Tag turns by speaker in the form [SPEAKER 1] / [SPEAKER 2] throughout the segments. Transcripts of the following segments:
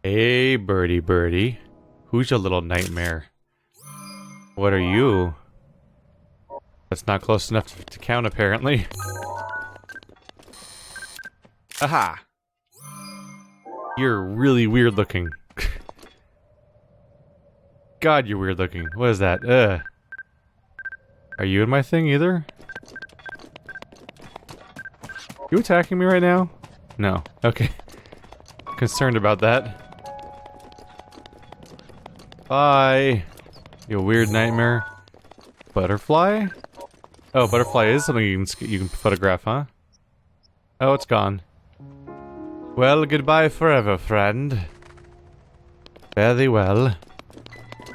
[SPEAKER 1] Hey, birdie birdie. Who's your little nightmare? What are you? That's not close enough to count, apparently. Aha! You're really weird looking. God, you're weird looking. What is that? Ugh. Are you in my thing either? You attacking me right now? No. Okay. Concerned about that. Bye. You weird nightmare. Butterfly? Oh, butterfly is something you can photograph, huh? Oh, it's gone. Well, goodbye forever, friend. Very well.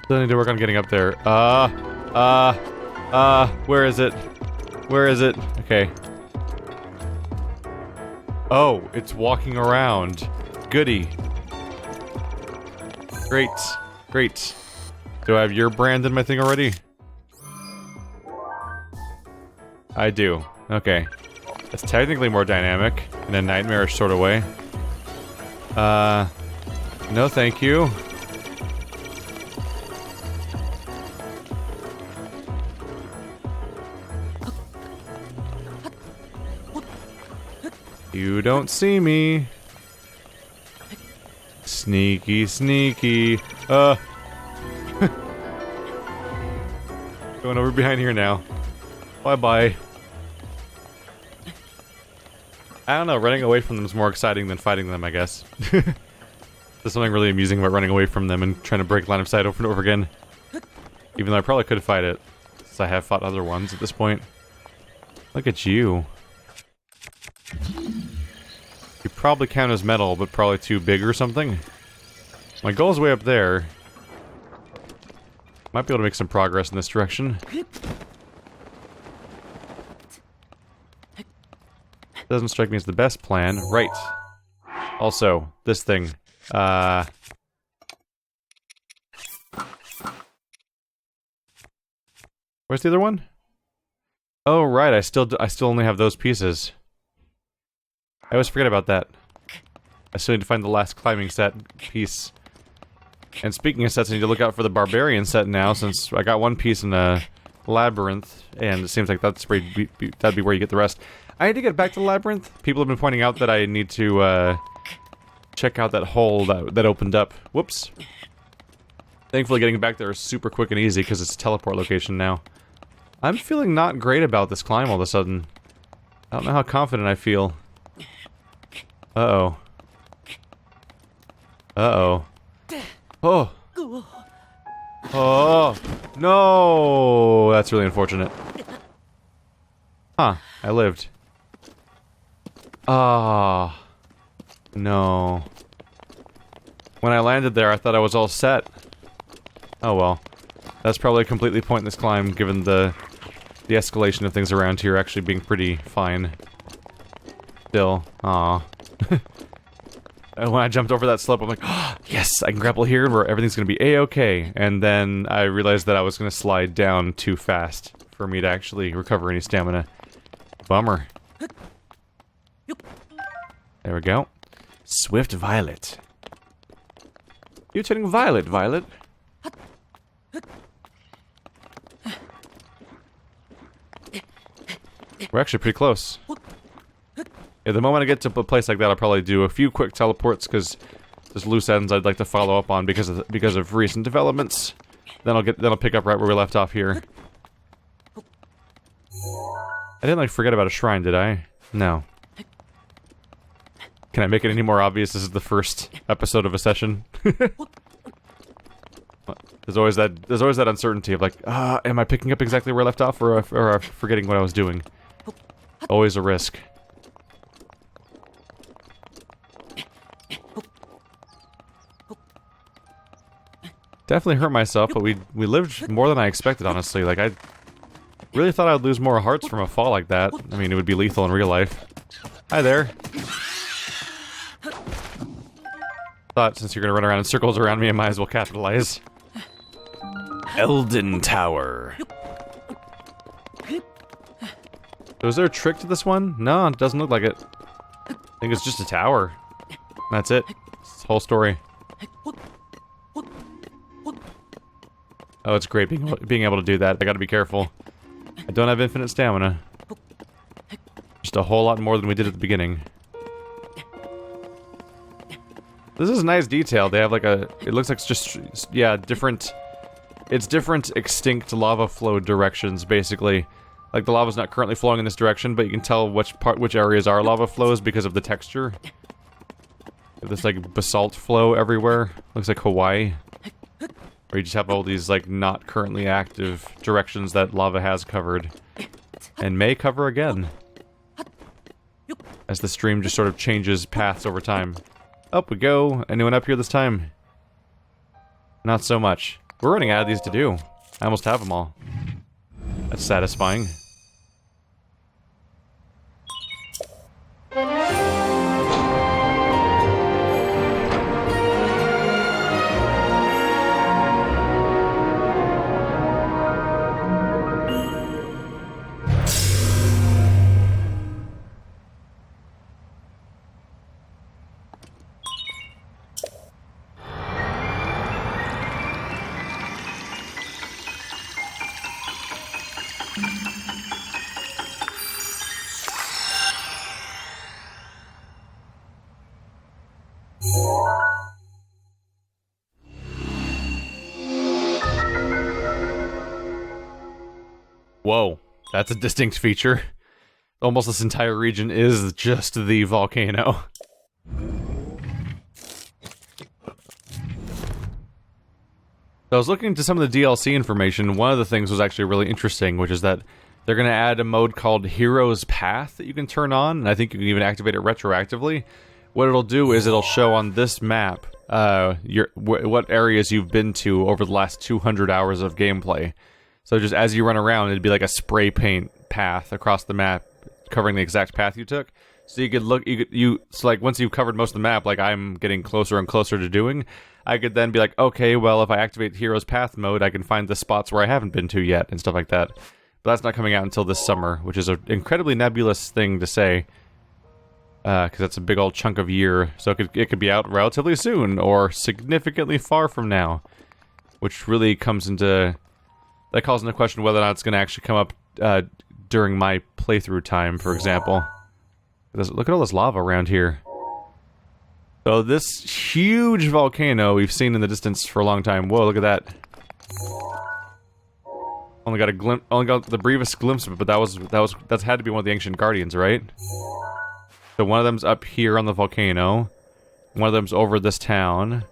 [SPEAKER 1] Still need to work on getting up there. Where is it? Where is it? Okay. Oh, it's walking around. Goody. Great. Great. Do I have your brand in my thing already? I do. Okay. It's technically more dynamic, in a nightmarish sort of way. No thank you. You don't see me. Sneaky, sneaky. Going over behind here now. Bye-bye. I don't know, running away from them is more exciting than fighting them, I guess. There's something really amusing about running away from them and trying to break line of sight over and over again. Even though I probably could fight it, since I have fought other ones at this point. Look at you. You probably count as metal, but probably too big or something. My goal's way up there. Might be able to make some progress in this direction. Doesn't strike me as the best plan. Right. Also, this thing. Where's the other one? Oh, right, I still only have those pieces. I always forget about that. I still need to find the last climbing set piece. And speaking of sets, I need to look out for the barbarian set now, since I got one piece in the Labyrinth, and it seems like that'd be where you get the rest. I need to get back to the Labyrinth. People have been pointing out that I need to, check out that hole that opened up. Whoops. Thankfully, getting back there is super quick and easy, because it's a teleport location now. I'm feeling not great about this climb all of a sudden. I don't know how confident I feel. Uh-oh. Uh-oh. Oh! Oh! No! That's really unfortunate. Huh. I lived. Ah. No. When I landed there, I thought I was all set. Oh well. That's probably a completely pointless climb, given the escalation of things around here actually being pretty fine. Still. Aw. And when I jumped over that slope, I'm like, oh, yes, I can grapple here where everything's gonna be a-okay. And then I realized that I was gonna slide down too fast for me to actually recover any stamina. Bummer. There we go. Swift Violet. You're turning violet, Violet. We're actually pretty close. Yeah, the moment I get to a place like that, I'll probably do a few quick teleports, because there's loose ends I'd like to follow up on because of recent developments. Then I'll pick up right where we left off here. I didn't like forget about a shrine, did I? No. Can I make it any more obvious? This is the first episode of a session. There's always that uncertainty of like, am I picking up exactly where I left off, or forgetting what I was doing? Always a risk. Definitely hurt myself, but we lived more than I expected, honestly. Like, I really thought I'd lose more hearts from a fall like that. I mean, it would be lethal in real life. Hi there. Thought since you're gonna run around in circles around me, I might as well capitalize. Elden Tower. So is there a trick to this one? No, it doesn't look like it. I think it's just a tower. That's it. It's the whole story. Oh, it's great being able to do that. I gotta be careful. I don't have infinite stamina. Just a whole lot more than we did at the beginning. This is nice detail. They have like a... It looks like it's just... Yeah, different... It's different extinct lava flow directions, basically. Like, the lava's not currently flowing in this direction, but you can tell which areas are lava flows because of the texture. This, like, basalt flow everywhere. Looks like Hawaii. Where you just have all these, like, not currently active directions that lava has covered. And may cover again. As the stream just sort of changes paths over time. Up we go. Anyone up here this time? Not so much. We're running out of these to do. I almost have them all. That's satisfying. Whoa, that's a distinct feature. Almost this entire region is just the volcano. I was looking into some of the DLC information. One of the things was actually really interesting, which is that they're going to add a mode called Hero's Path that you can turn on, and I think you can even activate it retroactively. What it'll do is it'll show on this map what areas you've been to over the last 200 hours of gameplay. So just as you run around, it'd be like a spray paint path across the map, covering the exact path you took. So you could look, so like once you've covered most of the map, like I'm getting closer and closer to doing, I could then be like, okay, well if I activate Hero's Path mode, I can find the spots where I haven't been to yet, and stuff like that. But that's not coming out until this summer, which is an incredibly nebulous thing to say. Because that's a big old chunk of year, so it could be out relatively soon, or significantly far from now. Which really comes into... That calls into question whether or not it's going to actually come up during my playthrough time, for example. Look at all this lava around here. So this huge volcano we've seen in the distance for a long time. Whoa, look at that. Only got the briefest glimpse of it, but that's had to be one of the ancient guardians, right? So one of them's up here on the volcano. One of them's over this town.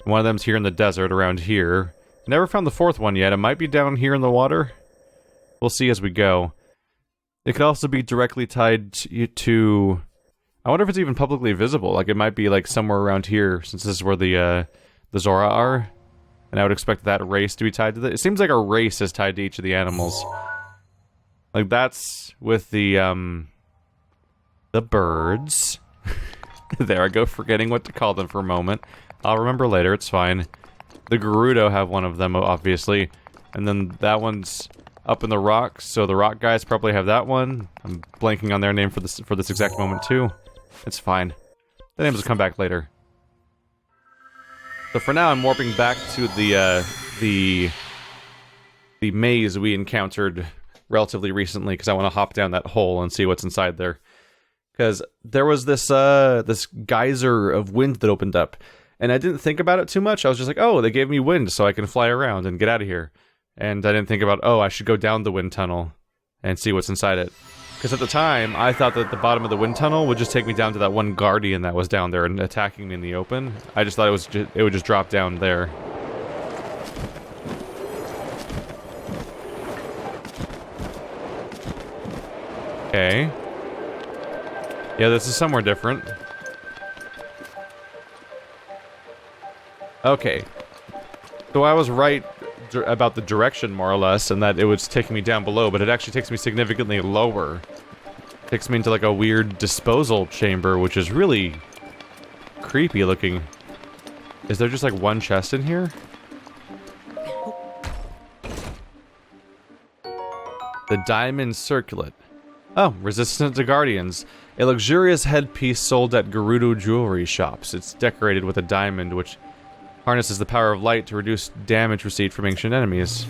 [SPEAKER 1] One of them's here in the desert around here. Never found the fourth one yet. It might be down here in the water. We'll see as we go. It could also be directly tied to... I wonder if it's even publicly visible. Like, it might be, like, somewhere around here, since this is where the Zora are. And I would expect that race to be tied to that. It seems like a race is tied to each of the animals. Like, that's with the birds. There I go, forgetting what to call them for a moment. I'll remember later, it's fine. The Gerudo have one of them, obviously. And then that one's up in the rocks, so the rock guys probably have that one. I'm blanking on their name for this exact moment, too. It's fine. The names will come back later. So for now, I'm warping back to the maze we encountered relatively recently, because I want to hop down that hole and see what's inside there. Because there was this geyser of wind that opened up. And I didn't think about it too much. I was just like, oh, they gave me wind so I can fly around and get out of here. And I didn't think about, oh, I should go down the wind tunnel and see what's inside it. Because at the time, I thought that the bottom of the wind tunnel would just take me down to that one guardian that was down there and attacking me in the open. I just thought it would just drop down there. Okay. Yeah, this is somewhere different. Okay. So I was right about the direction, more or less, and that it was taking me down below, but it actually takes me significantly lower. It takes me into like a weird disposal chamber, which is really creepy looking. Is there just like one chest in here? The diamond circlet. Oh, resistant to guardians. A luxurious headpiece sold at Gerudo jewelry shops. It's decorated with a diamond, which harnesses the power of light to reduce damage received from ancient enemies.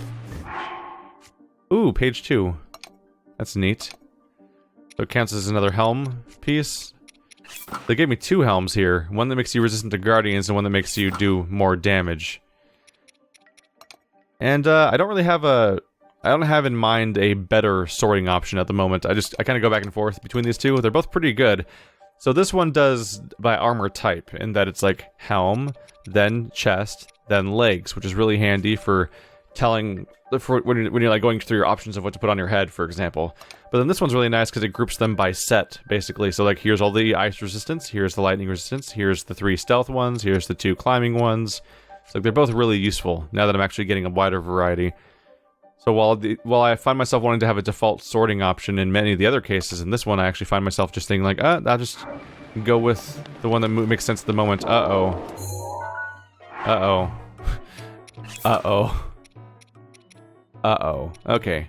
[SPEAKER 1] Ooh, page 2. That's neat. So it counts as another helm piece. They gave me 2 helms here. One that makes you resistant to guardians and one that makes you do more damage. And I don't really have I don't have in mind a better sorting option at the moment. I kind of go back and forth between these two. They're both pretty good. So this one does by armor type, in that it's like helm, then chest, then legs, which is really handy for telling when you're like going through your options of what to put on your head, for example. But then this one's really nice because it groups them by set, basically. So like, here's all the ice resistance, here's the lightning resistance, here's the 3 stealth ones, here's the 2 climbing ones. So they're both really useful now that I'm actually getting a wider variety. So while I find myself wanting to have a default sorting option in many of the other cases, in this one I actually find myself just thinking like, I'll just go with the one that makes sense at the moment. Uh-oh. Uh-oh. Uh-oh. Uh-oh. Okay.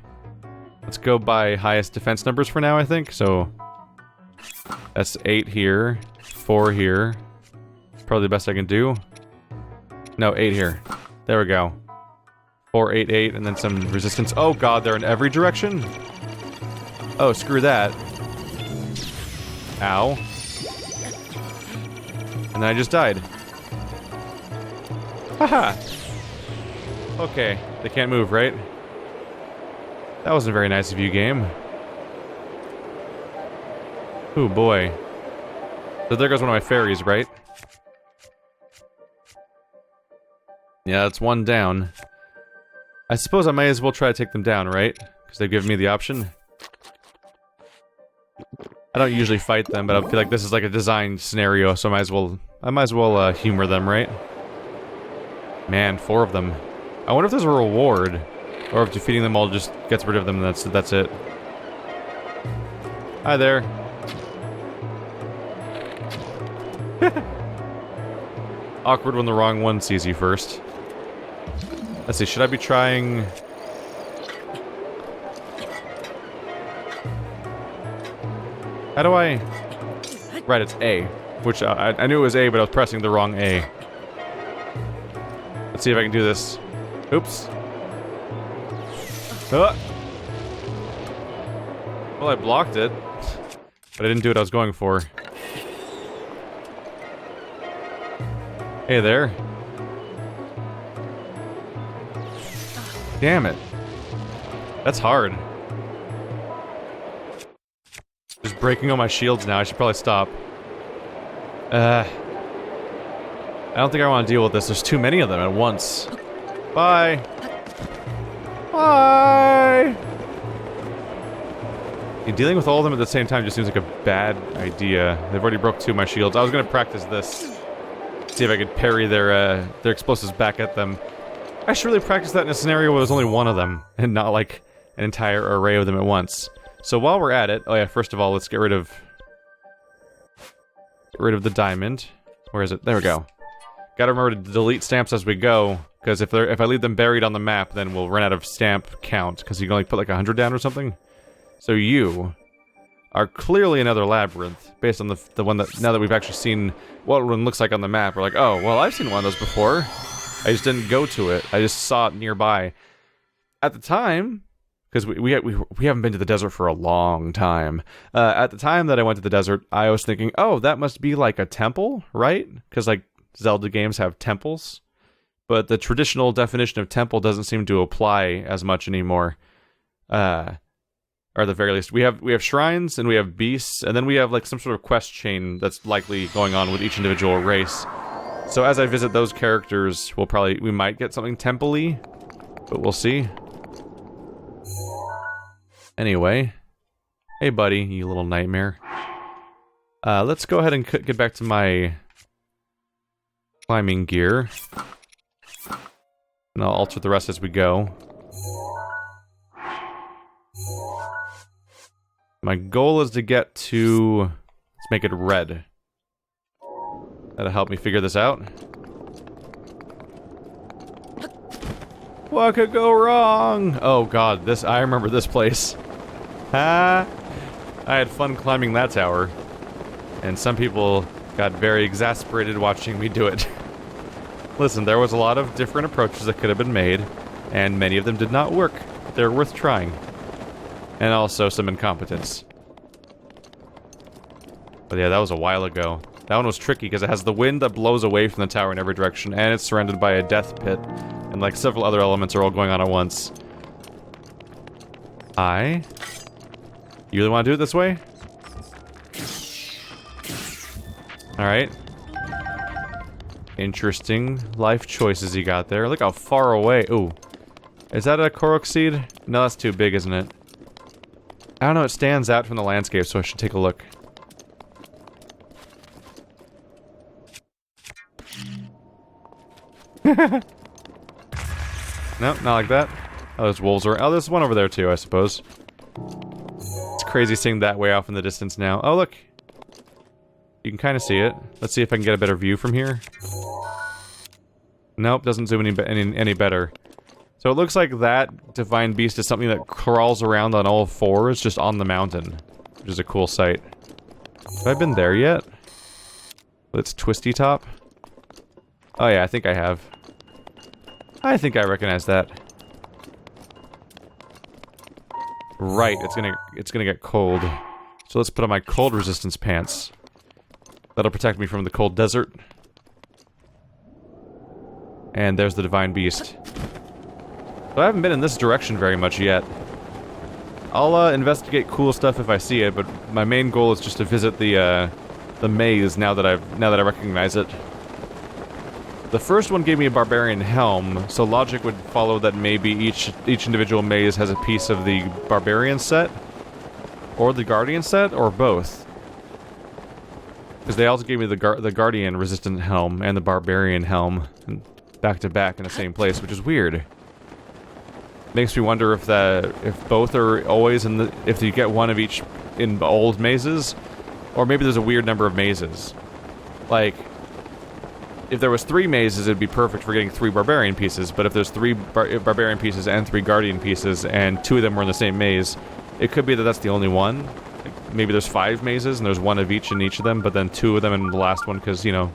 [SPEAKER 1] Let's go by highest defense numbers for now, I think. So that's 8 here, 4 here. Probably the best I can do. No, 8 here. There we go. 4, 8, 8, and then some resistance. Oh god, they're in every direction? Oh, screw that. Ow. And then I just died. Haha! Okay, they can't move, right? That wasn't very nice of you, game. Ooh, boy. So there goes one of my fairies, right? Yeah, that's 1 down. I suppose I may as well try to take them down, right? Because they've given me the option. I don't usually fight them, but I feel like this is like a designed scenario, so I might as well humor them, right? Man, 4 of them. I wonder if there's a reward, or if defeating them all just gets rid of them. That's it. Hi there. Awkward when the wrong one sees you first. Let's see, should I be trying... How do I... Right, it's A. Which, I knew it was A, but I was pressing the wrong A. Let's see if I can do this. Oops. Well, I blocked it. But I didn't do what I was going for. Hey there. Damn it. That's hard. Just breaking all my shields now. I should probably stop. I don't think I want to deal with this. There's too many of them at once. Bye. Bye. Dealing with all of them at the same time just seems like a bad idea. They've already broke 2 of my shields. I was going to practice this. See if I could parry their explosives back at them. I should really practice that in a scenario where there's only 1 of them, and not like an entire array of them at once. So while we're at it, oh yeah, first of all, let's get rid of the diamond. Where is it? There we go. Gotta remember to delete stamps as we go, because if I leave them buried on the map, then we'll run out of stamp count, because you can only put like 100 down or something. So you are clearly another labyrinth, based on the one that, now that we've actually seen what one looks like on the map, we're like, oh, well, I've seen one of those before. I just didn't go to it. I just saw it nearby. At the time, because we haven't been to the desert for a long time. At the time that I went to the desert, I was thinking, oh, that must be like a temple, right? Because like Zelda games have temples. But the traditional definition of temple doesn't seem to apply as much anymore. Or at the very least, we have shrines and we have beasts, and then we have like some sort of quest chain that's likely going on with each individual race. So as I visit those characters, we might get something temple-y, but we'll see. Anyway, hey buddy, you little nightmare. Let's go ahead and get back to my climbing gear. And I'll alter the rest as we go. My goal is to get to... Let's make it red. That'll help me figure this out. What could go wrong? Oh god, I remember this place. I had fun climbing that tower. And some people got very exasperated watching me do it. Listen, there was a lot of different approaches that could have been made, and many of them did not work. They're worth trying. And also some incompetence. But yeah, that was a while ago. That one was tricky because it has the wind that blows away from the tower in every direction, and it's surrounded by a death pit, and like several other elements are all going on at once. You really want to do it this way? Alright. Interesting life choices you got there. Look how far away. Ooh. Is that a Korok seed? No, that's too big, isn't it? I don't know, it stands out from the landscape, so I should take a look. Nope, not like that. Oh, there's wolves around. Oh, there's one over there too, I suppose. It's crazy seeing that way off in the distance now. Oh, look. You can kind of see it. Let's see if I can get a better view from here. Nope, doesn't zoom any better. So it looks like that divine beast is something that crawls around on all fours just on the mountain, which is a cool sight. Have I been there yet? It's Twisty Top. Oh yeah, I think I have. I think I recognize that. Right, it's gonna get cold. So let's put on my cold resistance pants. That'll protect me from the cold desert. And there's the divine beast. So I haven't been in this direction very much yet. I'll investigate cool stuff if I see it, but my main goal is just to visit the maze now that I recognize it. The first one gave me a barbarian helm, so logic would follow that maybe each individual maze has a piece of the barbarian set, or the guardian set, or both. Because they also gave me the guardian resistant helm and the barbarian helm, back to back in the same place, which is weird. Makes me wonder if both are always in the, if you get one of each in old mazes, or maybe there's a weird number of mazes. Like, if there was 3 mazes, it'd be perfect for getting 3 barbarian pieces, but if there's 3 barbarian pieces and 3 guardian pieces, and 2 of them were in the same maze, it could be that that's the only one. Like, maybe there's 5 mazes, and there's 1 of each in each of them, but then 2 of them in the last one, because, you know,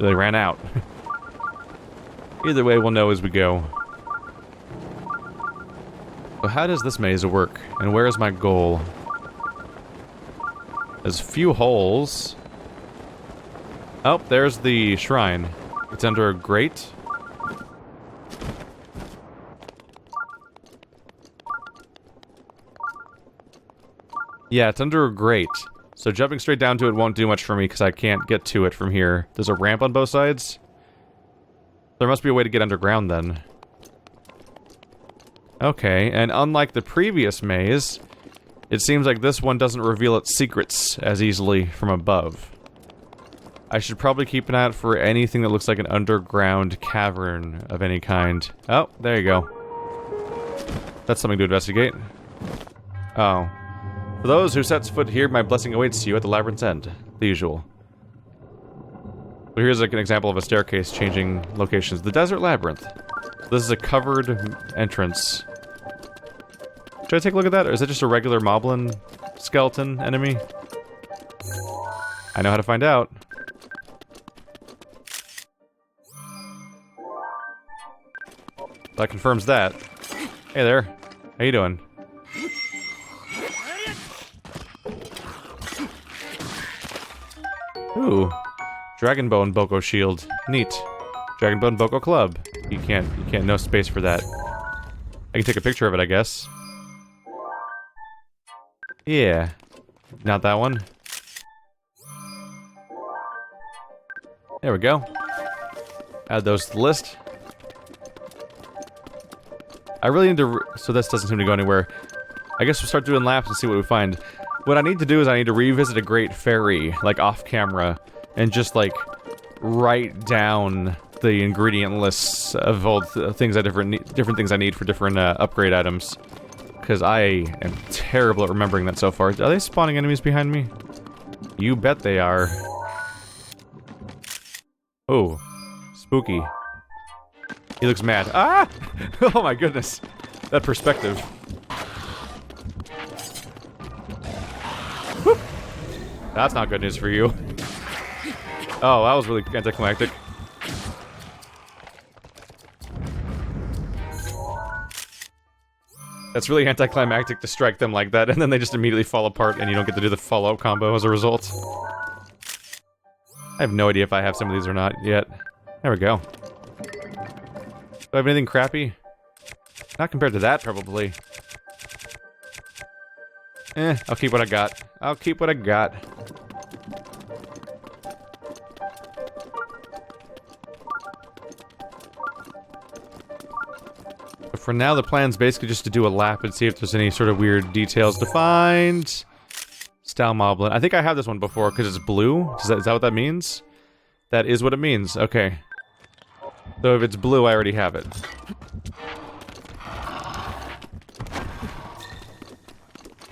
[SPEAKER 1] they ran out. Either way, we'll know as we go. So how does this maze work, and where is my goal? There's a few holes. Oh, there's the shrine. It's under a grate. Yeah, it's under a grate. So jumping straight down to it won't do much for me because I can't get to it from here. There's a ramp on both sides. There must be a way to get underground then. Okay, and unlike the previous maze, it seems like this one doesn't reveal its secrets as easily from above. I should probably keep an eye out for anything that looks like an underground cavern of any kind. Oh, there you go. That's something to investigate. Oh. For those who sets foot here, my blessing awaits you at the labyrinth's end. The usual. So here's like an example of a staircase changing locations. The desert labyrinth. This is a covered entrance. Should I take a look at that, or is it just a regular moblin skeleton enemy? I know how to find out. That confirms that. Hey there. How you doing? Ooh. Dragonbone Boko Shield. Neat. Dragonbone Boko Club. You can't, no space for that. I can take a picture of it, I guess. Yeah. Not that one. There we go. Add those to the list. I really need to... So this doesn't seem to go anywhere. I guess we'll start doing laps and see what we find. What I need to do is I need to revisit a Great Fairy, like off camera, and just like write down the ingredient lists of all things different things I need for different upgrade items. Because I am terrible at remembering that so far. Are they spawning enemies behind me? You bet they are. Oh, spooky. He looks mad. Ah! Oh my goodness. That perspective. That's not good news for you. Oh, that was really anticlimactic. That's really anticlimactic to strike them like that, and then they just immediately fall apart, and you don't get to do the follow-up combo as a result. I have no idea if I have some of these or not yet. There we go. Do I have anything crappy? Not compared to that, probably. I'll keep what I got. I'll keep what I got. But for now, the plan's basically just to do a lap and see if there's any sort of weird details to find. Style Moblin. I think I have this one before because it's blue. Is that what that means? That is what it means. Okay. So if it's blue, I already have it.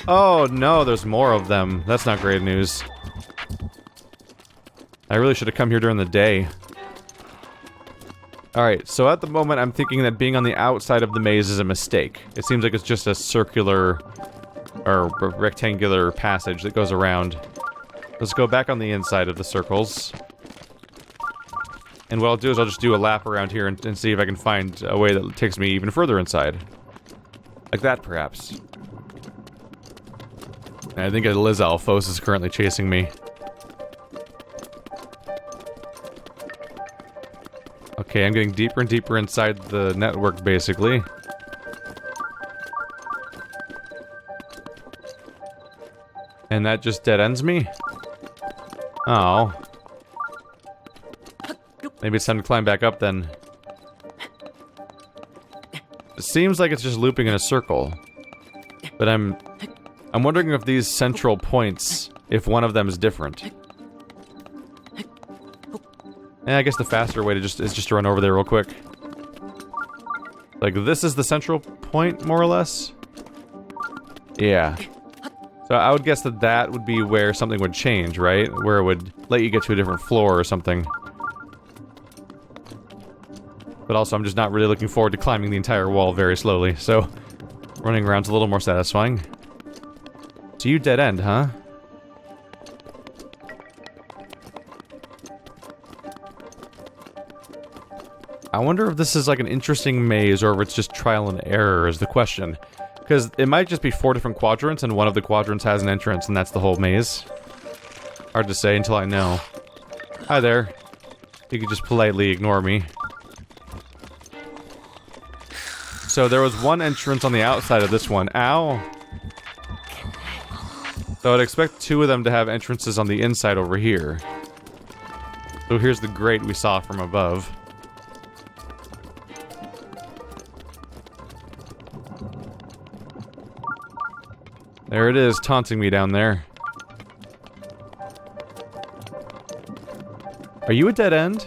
[SPEAKER 1] Oh no, there's more of them. That's not great news. I really should have come here during the day. Alright, so at the moment I'm thinking that being on the outside of the maze is a mistake. It seems like it's just a circular or rectangular passage that goes around. Let's go back on the inside of the circles. And what I'll do is I'll just do a lap around here and see if I can find a way that takes me even further inside. Like that, perhaps. And I think a Lizalfos is currently chasing me. Okay, I'm getting deeper and deeper inside the network, basically. And that just dead ends me? Oh. Maybe it's time to climb back up then. It seems like it's just looping in a circle. But I'm wondering if these central points, if one of them is different. And I guess the faster way is just to run over there real quick. Like, this is the central point, more or less? Yeah. So I would guess that that would be where something would change, right? Where it would let you get to a different floor or something. But also, I'm just not really looking forward to climbing the entire wall very slowly, so running around's a little more satisfying. So you dead end, huh? I wonder if this is like an interesting maze or if it's just trial and error is the question. Because it might just be 4 different quadrants and one of the quadrants has an entrance and that's the whole maze. Hard to say until I know. Hi there. You could just politely ignore me. So there was one entrance on the outside of this one. Ow! So I'd expect 2 of them to have entrances on the inside over here. So here's the grate we saw from above. There it is, taunting me down there. Are you a dead end?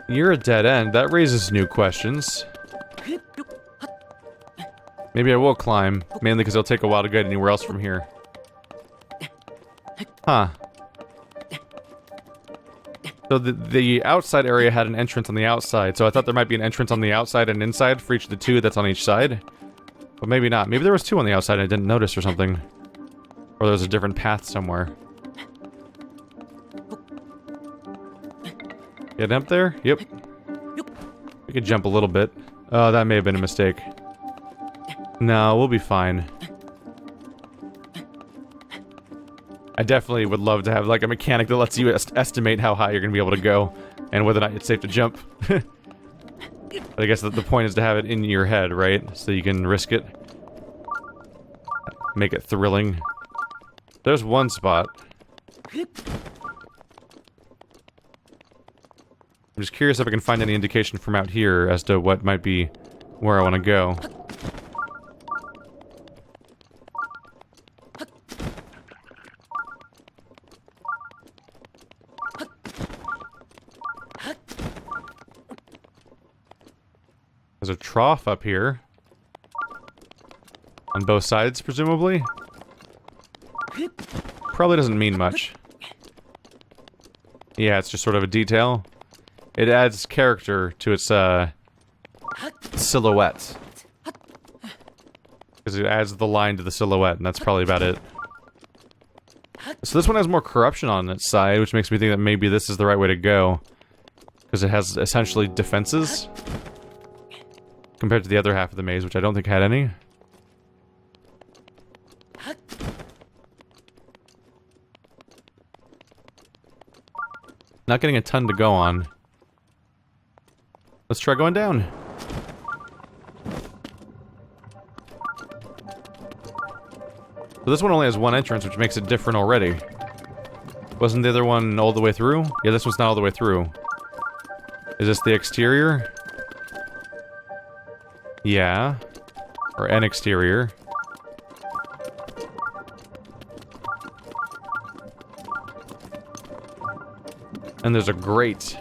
[SPEAKER 1] You're a dead end. That raises new questions. Maybe I will climb, mainly because it'll take a while to get anywhere else from here. Huh. So the outside area had an entrance on the outside, so I thought there might be an entrance on the outside and inside for each of the 2 that's on each side. But maybe not. Maybe there was 2 on the outside and I didn't notice or something. Or there was a different path somewhere. Get up there? Yep. We could jump a little bit. Oh, that may have been a mistake. No, we'll be fine. I definitely would love to have, like, a mechanic that lets you estimate how high you're gonna be able to go, and whether or not it's safe to jump. But I guess the point is to have it in your head, right? So you can risk it. Make it thrilling. There's one spot. I'm just curious if I can find any indication from out here as to what might be where I want to go. There's a trough up here. On both sides, presumably. Probably doesn't mean much. Yeah, it's just sort of a detail. It adds character to its, silhouette. Because because it adds the line to the silhouette, and that's probably about it. So this one has more corruption on its side, which makes me think that maybe this is the right way to go. Because it has essentially defenses. Compared to the other half of the maze, which I don't think had any. Not getting a ton to go on. Let's try going down. So this one only has one entrance, which makes it different already. Wasn't the other one all the way through? Yeah, this one's not all the way through. Is this the exterior? Yeah. Or an exterior. And there's a grate.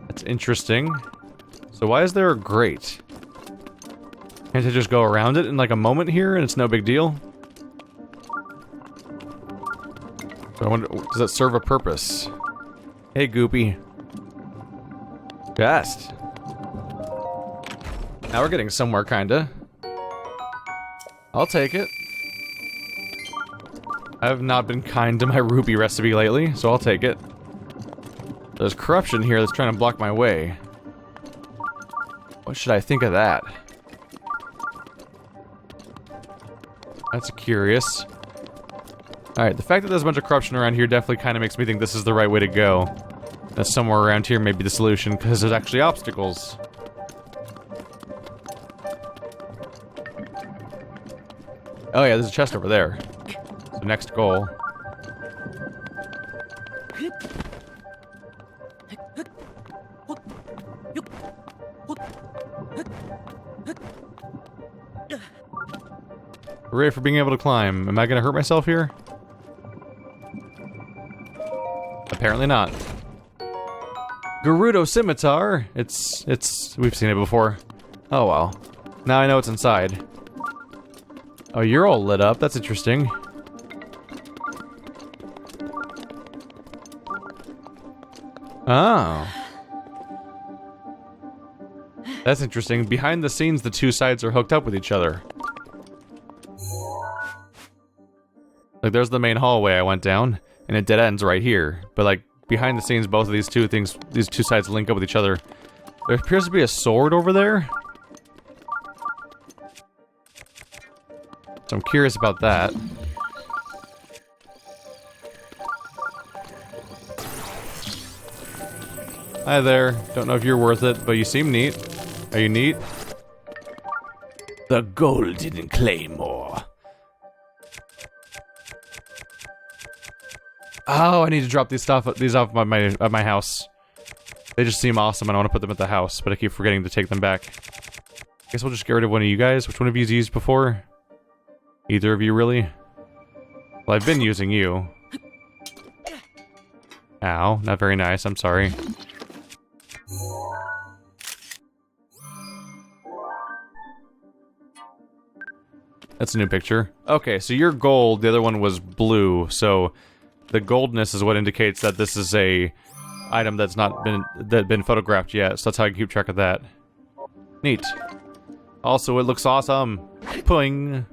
[SPEAKER 1] That's interesting. So why is there a grate? Can't I just go around it in like a moment here and it's no big deal? So I wonder, does that serve a purpose? Hey, Goopy. Best. Now we're getting somewhere, kinda. I'll take it. I have not been kind to my rupee recipe lately, so I'll take it. There's corruption here that's trying to block my way. What should I think of that? That's curious. Alright, the fact that there's a bunch of corruption around here definitely kind of makes me think this is the right way to go. That somewhere around here may be the solution, because there's actually obstacles. Oh yeah, there's a chest over there. So next goal. Hooray for being able to climb. Am I gonna hurt myself here? Apparently not. Gerudo Scimitar! We've seen it before. Oh well. Now I know what's inside. Oh, you're all lit up. That's interesting. Oh. That's interesting. Behind the scenes, the two sides are hooked up with each other. Like, there's the main hallway I went down, and it dead ends right here. But, like, behind the scenes, both of these two sides link up with each other. There appears to be a sword over there. So I'm curious about that. Hi there. Don't know if you're worth it, but you seem neat. Are you neat? The golden claymore. Oh, I need to drop these off at my house. They just seem awesome, and I want to put them at the house, but I keep forgetting to take them back. I guess we'll just get rid of one of you guys. Which one of you's used before? Either of you, really? Well, I've been using you. Ow, not very nice, I'm sorry. That's a new picture. Okay, so you're gold, the other one was blue, so the goldness is what indicates that this is a item that's not been photographed yet, so that's how I keep track of that. Neat. Also, it looks awesome. Puing.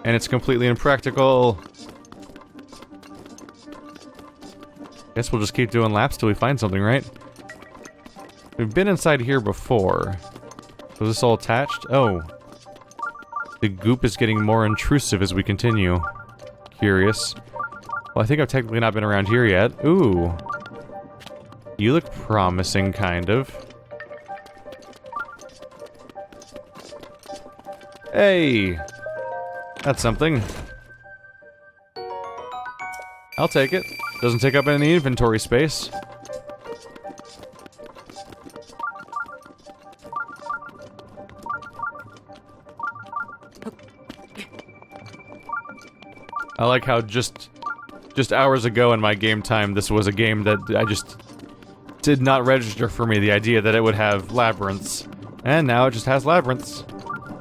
[SPEAKER 1] And it's completely impractical. Guess we'll just keep doing laps till we find something, right? We've been inside here before. Was this all attached? Oh. The goop is getting more intrusive as we continue. Curious. Well, I think I've technically not been around here yet. Ooh. You look promising, kind of. Hey! That's something. I'll take it. Doesn't take up any inventory space. I like how just hours ago in my game time, this was a game that I just did not register for me, the idea that it would have labyrinths. And now it just has labyrinths.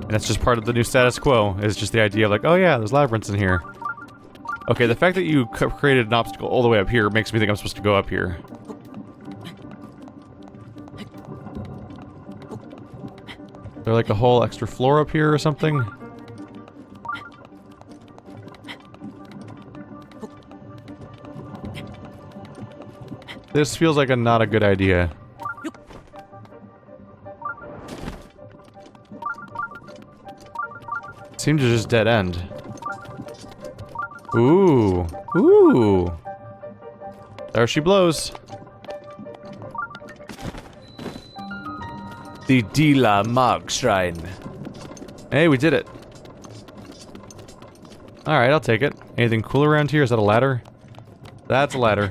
[SPEAKER 1] And that's just part of the new status quo, is just the idea of like, oh yeah, there's labyrinths in here. Okay, the fact that you created an obstacle all the way up here makes me think I'm supposed to go up here. there like a whole extra floor up here or something? This feels like not a good idea. Seems to just dead end. Ooh. Ooh. There she blows. The Dila Mag Shrine. Hey, we did it. Alright, I'll take it. Anything cool around here? Is that a ladder? That's a ladder.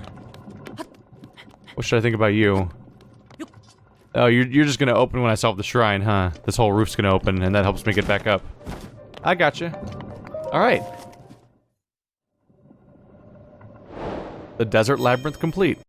[SPEAKER 1] What should I think about you? Oh, you're just gonna open when I solve the shrine, huh? This whole roof's gonna open, and that helps me get back up. I gotcha. Alright. The Desert Labyrinth complete.